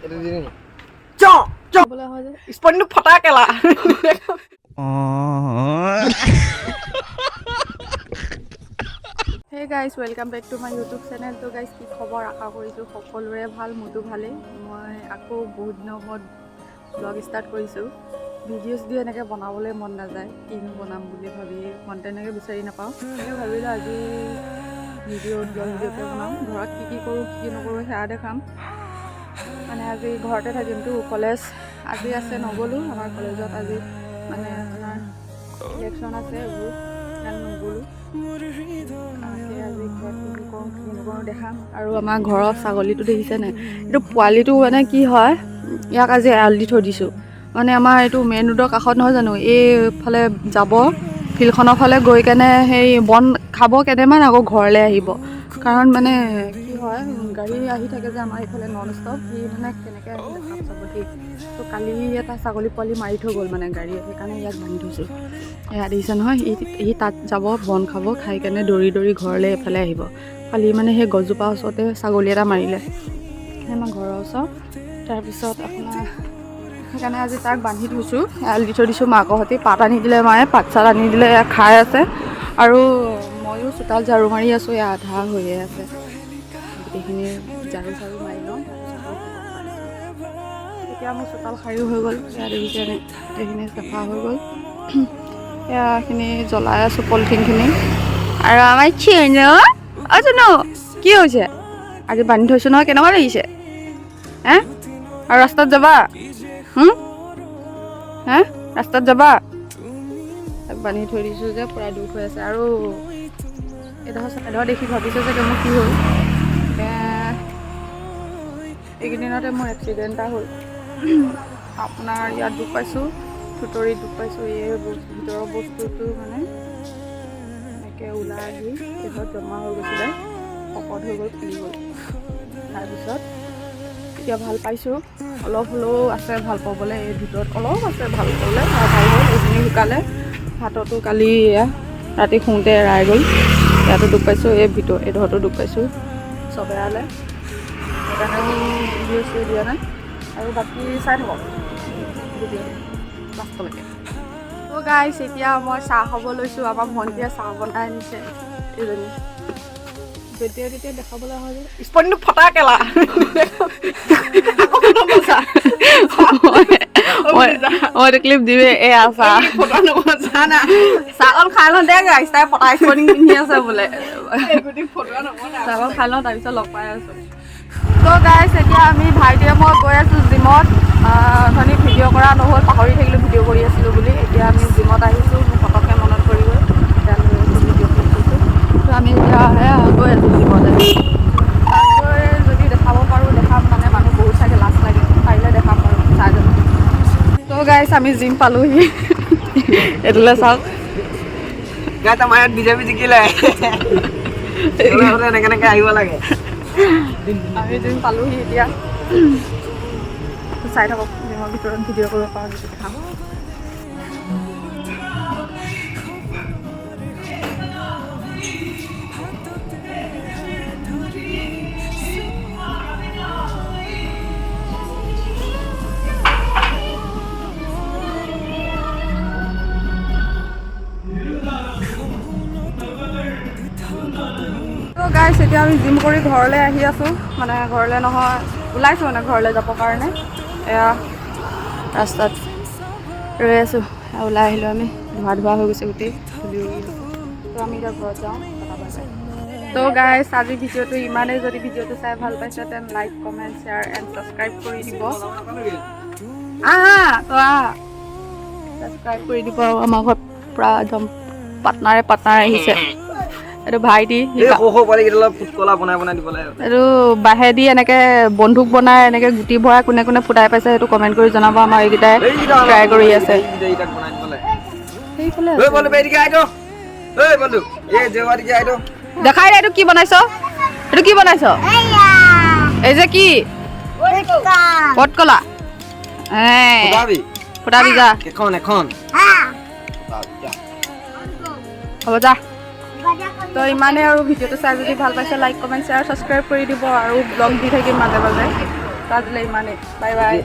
बोला हो जाए स्पॉन्ड फटा केला hey guys welcome back to my YouTube channel. तो गाइस की खबर आशा करिছোঁ সকলোৰে ভাল, মোৰটো ভালেই। মই আকৌ বহুত দিনৰ মূৰত ব্লগ ষ্টাৰ্ট কৰিছোঁ। ভিডিঅ'ছ দি এনেকৈ বনাবলৈ মন নাযায়, কিনো বনাম বুলি ভাবি কণ্টেণ্ট এনেকৈ বিচাৰি নাপাওঁ। মই ভাবিলোঁ আজি ভিডিঅ'কে বনাওঁ। ঘৰত কি কৰোঁ কি নকৰোঁ সেয়া দেখাম। মানে আজি ঘৰতে থাকিমতো, কলেজ আজি আছে নগ'লোঁ। আমাৰ কলেজত আজি মানে আপোনাৰ ইলেকশ্যন আছে, এইবোৰ সেইকাৰণে নগ'লোঁ। আজি ঘৰত কি কৰোঁ কি নকৰোঁ দেখাম। আৰু আমাৰ ঘৰৰ ছাগলীটো দেখিছে নাই, এইটো পোৱালিটো মানে কি হয়, ইয়াক আজি এৰাল দি থৈ দিছোঁ। মানে আমাৰ এইটো মেইন ৰোডৰ কাষত নহয় জানো, এইফালে যাব ফিল্ডখনৰ ফালে গৈ কেনে সেই বন খাব কেইটামান, আকৌ ঘৰলৈ আহিব। কাৰণ মানে কি হয়, গাড়ী আহি থাকে যে আমাৰ এইফালে নন ষ্টপ, সি মানে কেনেকৈ আহিলে খাপ চাব সি। তো কালি এটা ছাগলী পোৱালি মাৰি থৈ গ'ল মানে গাড়ীয়ে, সেইকাৰণে ইয়াক বান্ধি থৈছোঁ। এয়া দেখিছে নহয়, সি তাত যাব বন খাব, খাই কেনে দৌৰি দৌৰি ঘৰলৈ এইফালে আহিব। কালি মানে সেই গছজোপাৰ ওচৰতে ছাগলী এটা মাৰিলে, আমাৰ ঘৰৰ ওচৰত। তাৰপিছত আপোনাৰ সেইকাৰণে আজি তাক বান্ধি থৈছোঁ, এৰাল দি থৈ দিছোঁ। মাকৰ সৈতে পাত আনি দিলে মায়ে, পাত চাত আনি দিলে, এয়া খাই আছে। আৰু ময়ো চোতাল ঝাৰু মাৰি আছোঁ, এয়া আধা হৈয়ে আছে। গোটেইখিনি ঝাৰু চাৰু মাৰি লওঁ, এতিয়া মোৰ চোতাল সাৰিও হৈ গ'ল। এয়া দেখিছে গোটেইখিনি চাফা হৈ গ'ল। এয়াখিনি জ্বলাই আছোঁ পলিথিনখিনি। আৰু আমাৰ চিনো চিনো কি হৈছে, আজি বান্ধি থৈছোঁ নহয়, কেনেকুৱা লাগিছে হে? আৰু ৰাস্তাত যাবা হে? ৰাস্তাত যাবা? তাক বান্ধি থৈ দিছোঁ যে পূৰা দুখ হৈ আছে। আৰু এডোখৰ দেখি ভাবিছোঁ যে মোৰ কি হ'ল। এইকেইদিনতে মোৰ এক্সিডেণ্ট এটা হ'ল। আপোনাৰ ইয়াত দুখ পাইছোঁ, থুতৰিত দুখ পাইছোঁ। এই ভিতৰৰ বস্তুটো মানে এনেকৈ ওলাই আহি এইডোখৰত জমা হৈ গৈছিলে, শকত হৈ গ'ল, ফুলি গ'ল। তাৰপিছত এতিয়া ভাল পাইছোঁ, অলপ হ'লেও আছে ভাল পাবলৈ। এই ভিতৰত অলপ আছে ভাল পাবলৈ, ভাল হ'ল। এইখিনি শুকালে। হাততো কালি ৰাতি শুওঁতে এৰাই গ'ল। ইয়াতো দুখ পাইছোঁ, এইডোখৰতো দুখ পাইছোঁ, চব এৰালে। সেইকাৰণে ভিডিঅ' দিয়া নাই। আৰু বাকী চাই থাকক ভিডিঅ' লাষ্টলৈকে। তো গাইছ এতিয়া মই চাহ খাব লৈছোঁ। আমাৰ ভণ্টিয়ে চাহ বনাই আনিছে, এইজনী যেতিয়া দেখাবলৈ হয় যে স্পনটো ফটা কেলা মই ক্লিপ দিবি। এয়া চাহ চাহকণ খাই লওঁ দে গাইছ, তাই ফটা স্পৰ্টিং পিন্ধি আছে বোলে। চাহকণ খাই লওঁ, তাৰপিছত লগ পাই আছোঁ। তো গাইছ এতিয়া আমি ভাইটিয়ে মই গৈ আছোঁ জিমত। অথনি ভিডিঅ' কৰা নহ'ল, পাহৰি থাকিলোঁ ভিডিঅ' কৰি আছিলোঁ বুলি। এতিয়া আমি জিমত আহিছোঁ, মোৰ পটককৈ মনত পৰি গ'ল, এতিয়া লৈ আছোঁ ভিডিঅ' ক্লিপ কৰিছোঁ। তো আমি এতিয়া গৈ আছোঁ জিমলৈ। তাত গৈ যদি দেখাব পাৰোঁ দেখাম, মানে মানুহ বহুত চাগে লাজ লাগে, পাৰিলে দেখাম বাৰু, চাই যাব। তো গাইছ আমি জিম পালোহি, এইটোলৈ চাওক। গাইছ আমাৰ ইয়াত বিজেপি জিকিলে, এনেকৈ আহিব লাগে। আমি জিম পালোহি এতিয়া, চাই থাকক। জিমৰ ভিতৰত ভিডিঅ' কৰিব পাৰোঁ যদি দেখাম। তো গাইছ এতিয়া আমি জিম কৰি ঘৰলৈ আহি আছোঁ। মানে ঘৰলৈ নহয়, ওলাইছোঁ মানে ঘৰলৈ যাবৰ কাৰণে। এয়া ৰাস্তাত ৰৈ আছোঁ, ওলাই আহিলোঁ আমি। ধোৱা হৈ গৈছে গোটেই, ধূলি উৰি আছে। তো আমি এতিয়া ঘৰত যাওঁ, তো গাইছ আজি ভিডিঅ'টো ইমানেই। যদি ভিডিঅ'টো চাই ভাল পাইছে তেন like, comment, share and subscribe কৰি দিব। ছাবস্ক্ৰাইব কৰি দিব। আৰু আমাৰ ঘৰত পূৰা একদম পাৰ্টনাৰে আহিছে। এইটো ভাইটি, এইটো বাঁহেদি এনেকৈ বন্দুক বনাই এনেকৈ গুটি ভৰাই কোনে কোনে ফুটাই পাইছে সেইটো কমেণ্ট কৰি জনাব। আমাৰ এইকেইটাই ট্ৰাই কৰি আছে। দেখাই দে এইটো কি বনাইছ, এইটো কি বনাইছ? এই যে কি পটকলা ফুটাবি যা, হ'ব যা। তো ইমানেই আৰু। ভিডিঅ'টো চাই যদি ভাল পাইছে লাইক, কমেণ্ট, শ্বেয়াৰ, ছাবস্ক্ৰাইব কৰি দিব। আৰু ব্লগ দি থাকিম মাজে মাজে। আজিলৈ ইমানেই বাই বাই